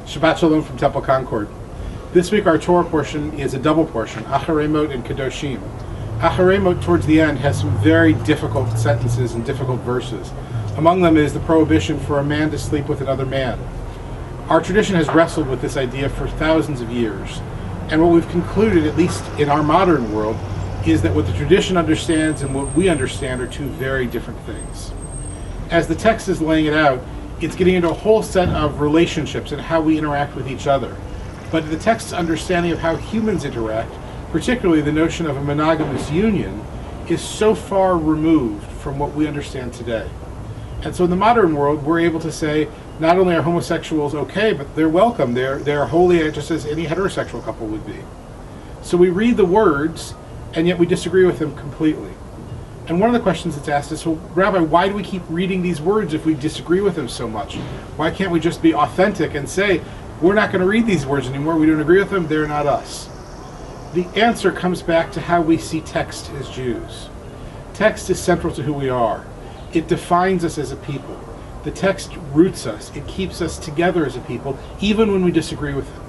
Shabbat Shalom from Temple Concord. This week our Torah portion is a double portion, Acharemot and Kedoshim. Acharemot towards the end has some very difficult sentences and difficult verses. Among them is the prohibition for a man to sleep with another man. Our tradition has wrestled with this idea for thousands of years, and what we've concluded, at least in our modern world, is that what the tradition understands and what we understand are two very different things. As the text is laying it out, it's getting into a whole set of relationships and how we interact with each other. But the text's understanding of how humans interact, particularly the notion of a monogamous union, is so far removed from what we understand today. And so in the modern world, we're able to say, not only are homosexuals okay, but they're welcome. They're holy just as any heterosexual couple would be. So we read the words, and yet we disagree with them completely. And one of the questions that's asked is, well, Rabbi, why do we keep reading these words if we disagree with them so much? Why can't we just be authentic and say, we're not going to read these words anymore, we don't agree with them, they're not us? The answer comes back to how we see text as Jews. Text is central to who we are. It defines us as a people. The text roots us. It keeps us together as a people, even when we disagree with it.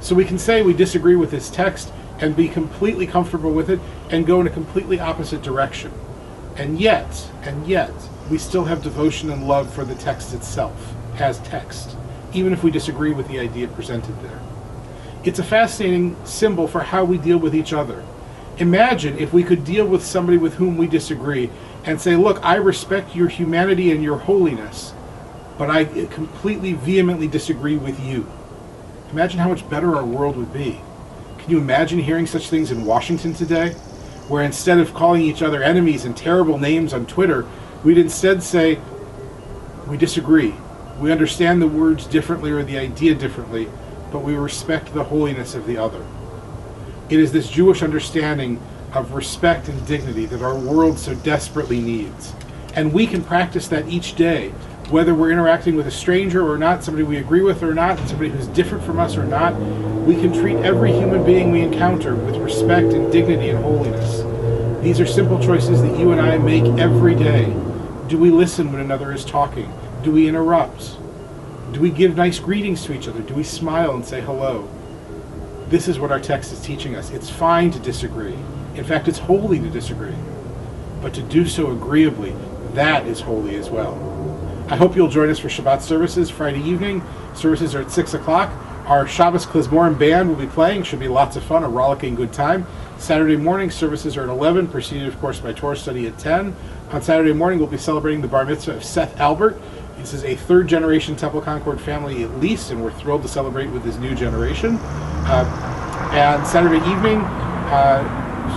So we can say we disagree with this text and be completely comfortable with it and go in a completely opposite direction. And yet, we still have devotion and love for the text itself, as text, even if we disagree with the idea presented there. It's a fascinating symbol for how we deal with each other. Imagine if we could deal with somebody with whom we disagree and say, look, I respect your humanity and your holiness, but I completely, vehemently disagree with you. Imagine how much better our world would be. Can you imagine hearing such things in Washington today? Where instead of calling each other enemies and terrible names on Twitter, we'd instead say, we disagree. We understand the words differently or the idea differently, but we respect the holiness of the other. It is this Jewish understanding of respect and dignity that our world so desperately needs. And we can practice that each day, whether we're interacting with a stranger or not, somebody we agree with or not, somebody who's different from us or not. We can treat every human being we encounter with respect and dignity and holiness. These are simple choices that you and I make every day. Do we listen when another is talking? Do we interrupt? Do we give nice greetings to each other? Do we smile and say hello? This is what our text is teaching us. It's fine to disagree. In fact, it's holy to disagree. But to do so agreeably, that is holy as well. I hope you'll join us for Shabbat services Friday evening. Services are at 6 o'clock. Our Shabbos Klezmorim band will be playing. Should be lots of fun, a rollicking good time. Saturday morning services are at 11, preceded, of course, by Torah study at 10. On Saturday morning, we'll be celebrating the bar mitzvah of Seth Albert. This is a third-generation Temple Concord family at least, and we're thrilled to celebrate with this new generation. And Saturday evening,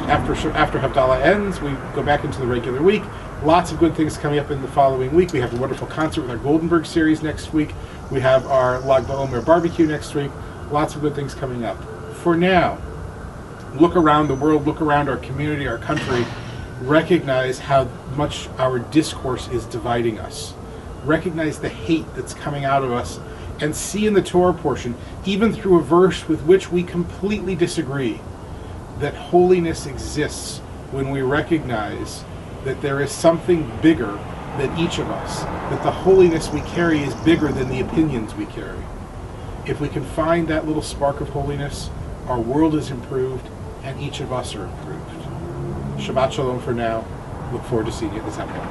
after Havdalah ends, we go back into the regular week. Lots of good things coming up in the following week. We have a wonderful concert with our Goldenberg series next week. We have our Lag BaOmer barbecue next week. Lots of good things coming up. For now, look around the world, look around our community, our country. Recognize how much our discourse is dividing us. Recognize the hate that's coming out of us, and see in the Torah portion, even through a verse with which we completely disagree, that holiness exists when we recognize that there is something bigger than each of us, that the holiness we carry is bigger than the opinions we carry. If we can find that little spark of holiness, our world is improved, and each of us are improved. Shabbat Shalom for now. Look forward to seeing you at the temple.